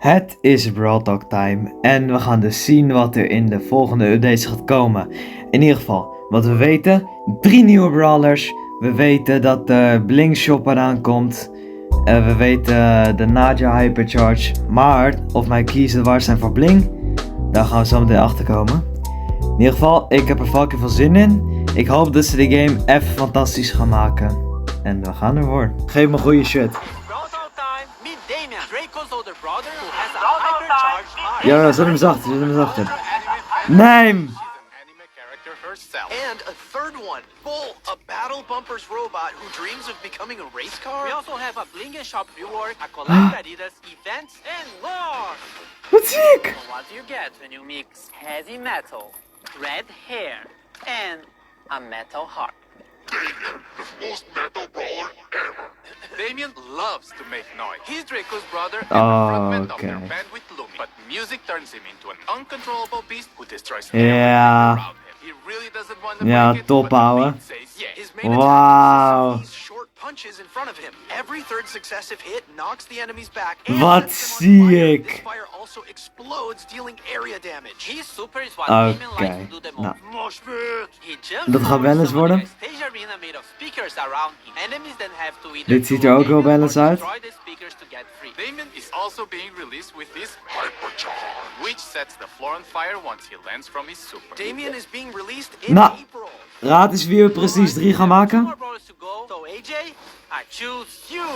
Het is Brawl Talk time en we gaan dus zien wat er in de volgende updates gaat komen. In ieder geval, wat we weten, 3 nieuwe brawlers. We weten dat de Blink Shop eraan komt. We weten de Nadia Hypercharge. Maar of mijn keys er waar zijn voor Blink, daar gaan we zo meteen achter komen. In ieder geval, ik heb er fucking veel zin in. Ik hoop dat ze de game even fantastisch gaan maken. En we gaan ervoor. Geef me een goede shit. Ja, zet hem zachter, Name! And a third one, Bull, a battle bumpers robot who dreams of becoming a race car. We also have a Bling & Shop reward, a collect Adidas, events, and more! Wat sick! So what do you get when you mix heavy metal, red hair, and a metal heart? Most metal brawler ever. Damien loves to make noise. He's Draco's brother and Oh, the frontman of okay. their band with Lumi. But music turns him into an uncontrollable beast who destroys Yeah. everything around him. He really doesn't want to Ja, break it, top but the ouwe. beat says yes. His main Wow. attack consists of these short punches in front of him. Every third successive hit knocks the enemies back and Wat sets them on fire. sick. This fire also explodes, dealing area damage. His super is what Damien Oké, likes to do the nou. most. Mosh pit! He jumps Dat gaat over balance somebody worden. in a stage arena made of speakers around him. Enemies then have to either Dit ziet do er ook wel damage balance or uit. destroy the speakers to get free. Damien is also being released with his Hypercharge, which sets the floor on fire once he lands from his super. Damien is being released in Nou, April. raad eens wie we precies 3 gaan Two maken. more brawlers to go. So AJ, I choose you.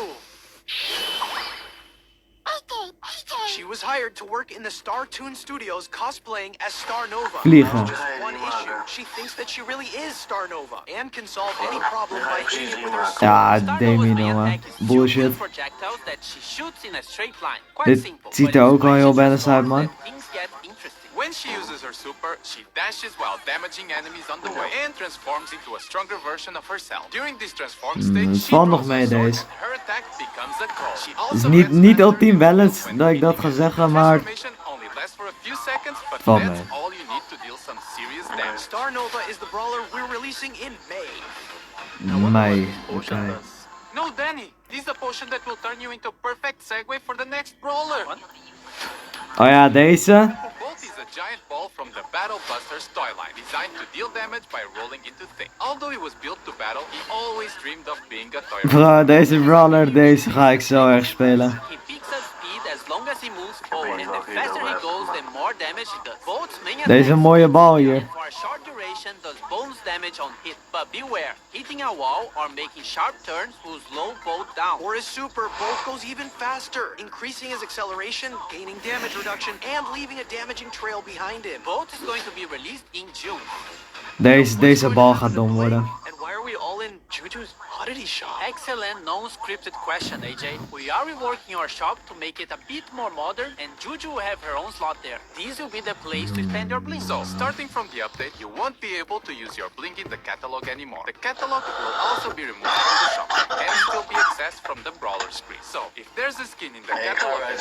She was hired to work in the Star Toon Studios cosplaying as Star Nova. Vliegen. Just one issue. She thinks that she really is Star Nova and can solve any problem by hitting it with her sword. Ja, Star Damien Nova's main jongen. attack is two Bullshit. blue projectiles that she shoots in a straight line. Quite Dit simple, ziet but er it's ook wel heel switches balanced uit, so man. that things get interesting. When she uses her super, she dashes while damaging enemies on the way and transforms into a stronger version of herself. During this transform stage, het she valt nog throws mee, her sword deze. and her attack becomes a call. She Het is also niet, grants niet faster ultiem healing balance when dat ik dat hitting ga it. zeggen, maar Transformation only lasts for a few seconds, but Valt that's mee. all you need to deal some serious damage. Star Nova is the brawler we're releasing in May. mei. Oké. No, Danny, this is a potion that will turn you into a perfect segue for the next brawler. Oh ja, deze. Bolt is a giant ball from the Battle Buster's toy line, designed to deal damage by rolling into things. Although he was built to battle, he always dreamed of being a toy. Bro, deze brawler, deze ga ik zo erg spelen. He picks up speed as long as he moves forward, and the faster he goes, the more damage he does. Bolt's main Deze is een mooie bal hier. for a short duration does bonus damage on hit, but beware, hitting a wall or making sharp turns will slow Bolt down. For his super, Bolt goes even faster, increasing his acceleration, gaining damage reduction, and leaving a damaging trail behind him. Bolt is going to be released in June. Deze bal gaat dom worden. And why are we all in Juju's oddity shop? Excellent non-scripted question, AJ. We are reworking our shop to make it a bit more modern, and Juju will have her own slot there. This will be the place to spend your bling. So, starting from the update, you won't be able to use your blink in the catalog anymore. The catalog will also be removed from the shop and still be accessed from the brawler screen. So, if there's a skin in the catalog that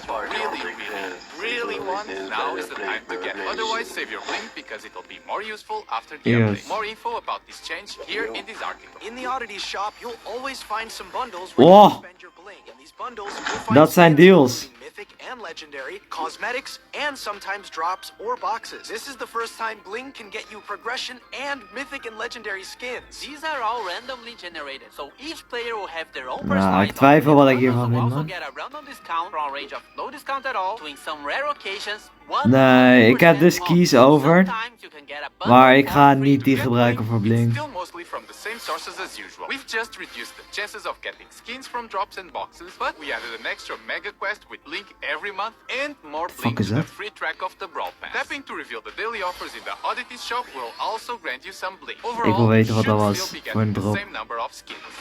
you really want, now is the time to get it. Otherwise, save your blink because it'll be more useful after the Yes. update. More info about this change here in this article. In the oddities shop, you'll always find some bundles where Wow. you can spend your bling. In these bundles, you'll find Dat zijn skins deals. including mythic and legendary, cosmetics, and sometimes drops or boxes. This is the first time bling can get you progression and mythic and legendary skins. These are all randomly generated, so each player will have their own Nou, personalized ik twijfel wat ik bundles. hiervan Will vind, also man. get a random discount from a range of no discount at all to in some rare occasions. Nee, ik heb dus 100% keys off. over. Sometimes you can get a bundle Maar ik for ga free. niet die Get gebruiken Blink, voor it's bling. still mostly from the same sources as usual. We've just reduced the chances of getting skins from drops and boxes, but we added an extra mega quest with Blink every month and more Blink is to the that? free track of the Brawl Pass. Tapping to reveal the daily offers in the Oddities shop will also grant you some Blink. Overall, wil weten wat you dat should was still be voor een getting the drop. same number of skins.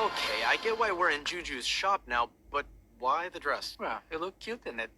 Okay, I get why we're in Juju's shop now, but why the dress? Well, you look cute in it.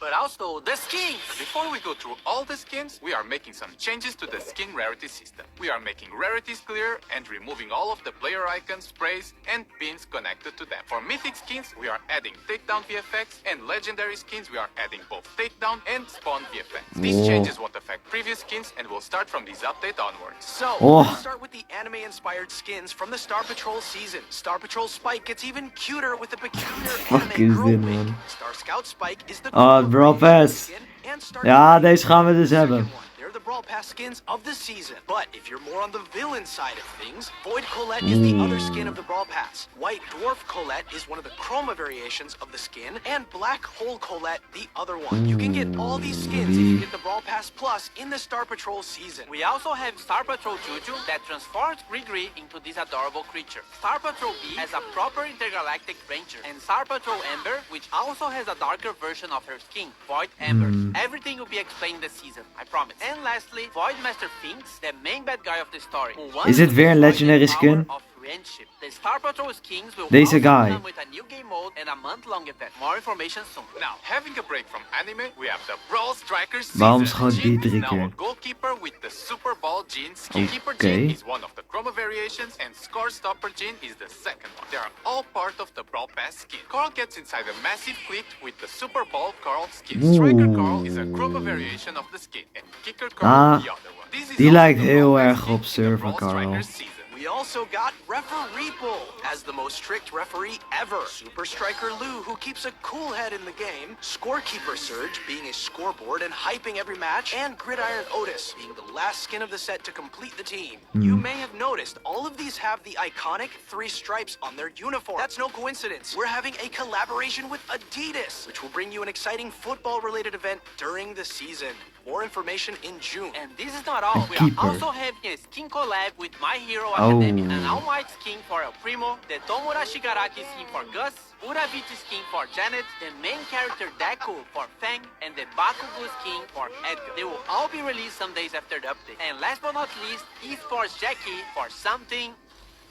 but also the skins. Before we go through all the skins, we are making some changes to the skin rarity system. We are making rarities clear and removing all of the player icons, sprays, and pins connected to them. For mythic skins, we are adding takedown VFX, and legendary skins, we are adding both takedown and spawn VFX. These changes won't affect previous skins and will start from this update onwards. So, Oh. let's start with the anime-inspired skins from the Star Patrol season. Star Patrol Spike gets even cuter with a peculiar Fuck anime is girl dit, wig. man? Star Scout Spike is the Oh, cool Brawl version of the Pass. skin, and Star Ja, Trek deze gaan we is dus the hebben. second one. They're the Brawl Pass skins of the season. But if you're more on the villain side of things, Void Colette is the other skin of the Brawl Pass. White Dwarf Colette is one of the chroma variations of the skin, and Black Hole Colette the other one. You can get all these skins if you get the Brawl Pass Plus in the Star Patrol season. We also have Star Patrol Juju that transforms Grigri into this adorable creature. Star Patrol B has a proper intergalactic ranger, and Star Patrol Ember, which also has a darker version of her skin, Void Ember. Everything will be explained this season, I promise. And lastly, Void Master Finks, the main bad guy of the story. who wants Is it to weer een destroy legendary the power skin? of friendship. The Star Patrol skins will Deze also guy. come with a new game mode and a month-long event. More information soon. Now, having a break from anime, we have the Brawl Strikers season. Waarom schoot die Jean is 3 now keer? a goalkeeper with the Super Ball Jean skin. Keeper Okay. Jean is one of the chroma variations, and Score Stopper Jean is the second one. They are all part of the Brawl Pass skin. Carl gets inside a massive clip with the Super Ball Carl skin. Striker Carl is a chroma variation of the skin, and Kicker Carl the other one. This is die also lijkt the heel Brawl Pass erg skin op in the Server Brawl Carl. Strikers season. We also got Referee Bull as the most strict referee ever. Super Striker Lou, who keeps a cool head in the game. Scorekeeper Surge, being a scoreboard and hyping every match. And Gridiron Otis, being the last skin of the set to complete the team. You may have noticed, all of these have the iconic 3 stripes on their uniform. That's no coincidence. We're having a collaboration with Adidas, which will bring you an exciting football-related event during the season. More information in June. And this is not all. We are keeper. also having a skin collab with My Hero Academia. Oh. An All Might skin for El Primo, the Tomura Shigaraki skin for Gus, Uravichi skin for Janet, the main character Deku for Fang, and the Bakugo skin for Edgar. They will all be released some days after the update. And last but not least, Esports Jackie for something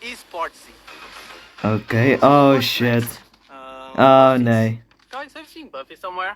esportsy. Oké, oh shit. Oh Buffys. nee. Guys, I've seen Buffy somewhere.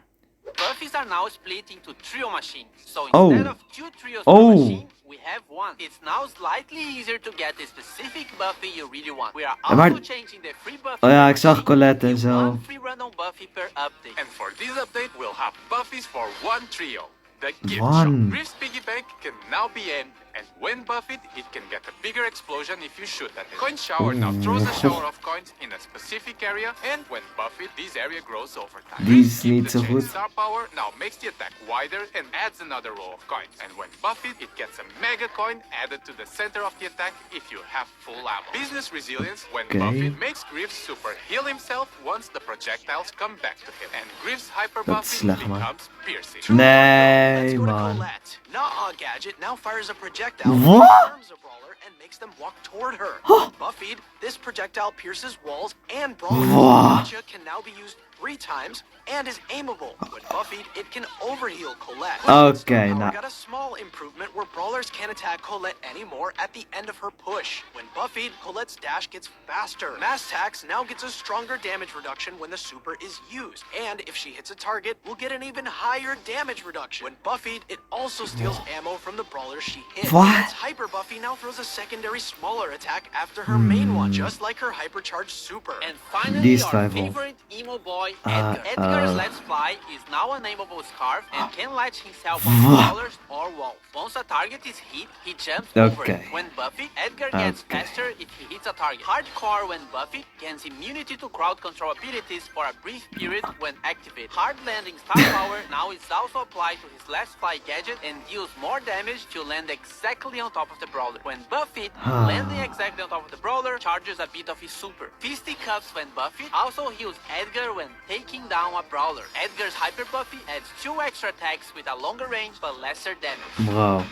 Buffys are now split into trio machines. So Oh. instead of 2 trios Oh. per machine, we have one. It's now slightly easier to get the specific Buffy you really want. We are Ja, maar- also changing the free Buffy. Oh ja, per ik zag machine Colette en to zo. one free random Buffy per update. And for this update, we'll have Buffys for one trio. The gift One. shop. Griff's piggy bank can now be aimed, and when buffed, it can get a bigger explosion if you shoot at it. Coin shower now throws a shower of coins in a specific area, and when buffed, this area grows over time. Die is Griff's keep niet the zo chain goed. star power now makes the attack wider and adds another row of coins. And when buffed, it gets a mega coin added to the center of the attack if you have full ammo. Business resilience when Okay. buffed makes Griff super heal himself once the projectiles come back to him, and Griff's hyper Dat is buffing slecht, man. becomes piercing. Nee, Let's go to man. Colette. Nah, Gadget now fires a projectile What? that harms a brawler and makes them walk toward her. Buffed, this projectile pierces walls and brawlers. Wow. Gotcha can now be used 3 times and is aimable. When buffed, it can overheal Colette. Okay, Star Power nou. got a small improvement where brawlers can't attack Colette anymore at the end of her push. When buffed, Colette's dash gets faster. Mass Tax now gets a stronger damage reduction when the super is used. And if she hits a target, will get an even higher damage reduction. When buffed, it also steals ammo from the brawlers she hits. What? Its Hyper Buffy now throws a secondary smaller attack after her main one, just like her hypercharged super. And finally, These our twijfel. favorite emo boy, Edgar. Edgar's Let's Fly is now a nameable scarf and can latch himself on brawlers or walls. Once a target is hit, he jumps over Okay. it. When buffed, Edgar gets Okay. faster if he hits a target. Hardcore when buffed gains immunity to crowd control abilities for a brief period when activated. Hard landing star power now is also applied to his Let's Fly gadget and deals more damage to land exactly on top of the brawler. When buffed, landing exactly on top of the brawler charges a bit of his super. Fisticuffs when buffed also heals Edgar when taking down a brawler. Edgar's hyper buffy adds 2 extra attacks with a longer range but lesser damage. Bro.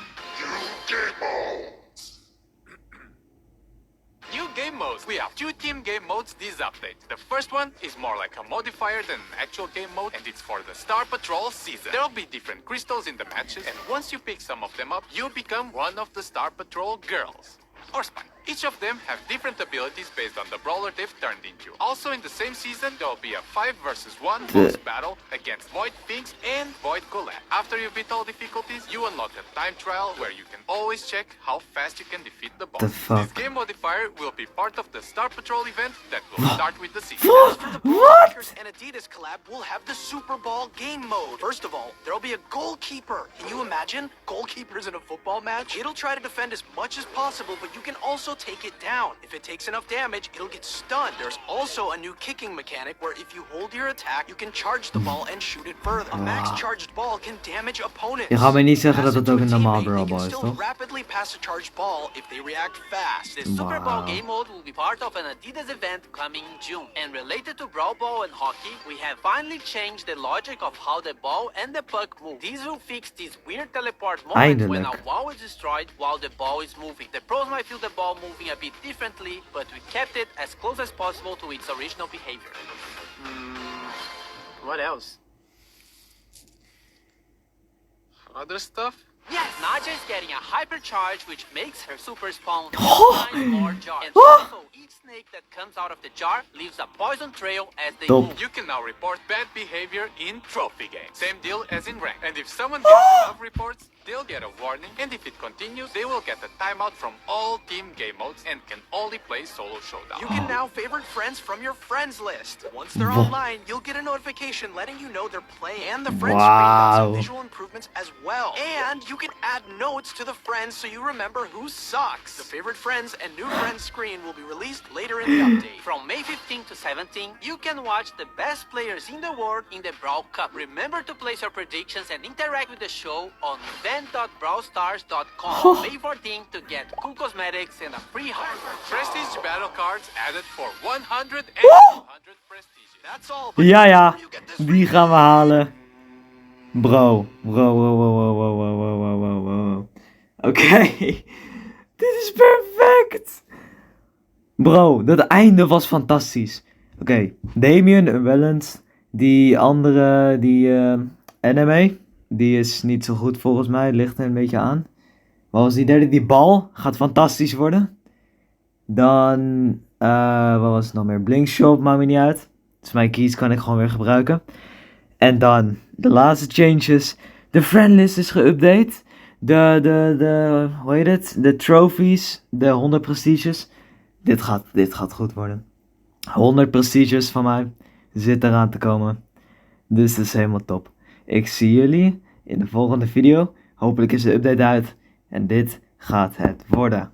Game modes. New game modes. We have 2 team game modes this update. The first one is more like a modifier than an actual game mode, and it's for the Star Patrol season. There'll be different crystals in the matches, and once you pick some of them up, you become one of the Star Patrol girls. Or spy. Each of them have different abilities based on the brawler they've turned into. Also in the same season, there will be a 5 versus 1 boss battle against Void Finks and Void Colette. After you beat all difficulties, you unlock a time trial where you can always check how fast you can defeat the boss. This game modifier will be part of the Star Patrol event that will start with the season. For the Brawl Strikers and Adidas collab, we'll have the Super Ball game mode. First of all, there'll be a goalkeeper. Can you imagine goalkeepers in a football match? It'll try to defend as much as possible, but you can also take it down. If it takes enough damage, it'll get stunned. There's also a new kicking mechanic where if you hold your attack, you can charge the ball and shoot it further. A max-charged ball can damage opponents. Je gaat mij niet zeggen dat Pass het ook to een a normaal teammate, Brawl they Ball can is, still toch? rapidly pass a charged ball if they react fast. The Super Bowl game mode will be part of an Adidas event coming in June. And related to Brawl Ball and hockey, we have finally changed the logic of how the ball and the puck move. These will fix these weird teleport moments when a wall is destroyed while the ball is moving. The pros might feel the ball moving a bit differently, but we kept it as close as possible to its original behavior. What else? Other stuff? Yes, Naja is getting a hypercharge which makes her super spawn 9 more jars. And also, each snake that comes out of the jar leaves a poison trail as they Top. move. You can now report bad behavior in trophy games. Same deal as in rank. And if someone gets enough reports, they'll get a warning. And if it continues, they will get a timeout from all team game modes and can only play solo showdown. You can now favorite friends from your friends list. Once they're online, you'll get a notification letting you know they're playing. And the friends screen got some visual improvements as well. And you can add notes to the friends so you remember who sucks. The favorite friends and new friends screen will be released later in the update. From May 15 to 17, you can watch the best players in the world in the Brawl Cup. Remember to place your predictions and interact with the show on event.brawlstars.com. May 14 to get cool cosmetics and a free heart. Prestige battle cards added for 100 and 200 prestige. That's all. but Ja, ja. before you get this Die gaan we halen. Bro. Oké. Dit is perfect. Bro, dat einde was fantastisch. Oké. Damien, Unbalanced. Die andere, die anime. Die is niet zo goed volgens mij. Ligt er een beetje aan. Wat was die derde? Die bal. Gaat fantastisch worden. Dan, wat was het nog meer? Blinkshop, maakt me niet uit. Dus mijn keys kan ik gewoon weer gebruiken. En dan, de laatste changes. De friendlist is geüpdate. Hoe heet het? De trophies. De 100 prestiges. Dit gaat goed worden. 100 prestiges van mij. Zit eraan te komen. Dus dat is helemaal top. Ik zie jullie in de volgende video. Hopelijk is de update uit. En dit gaat het worden.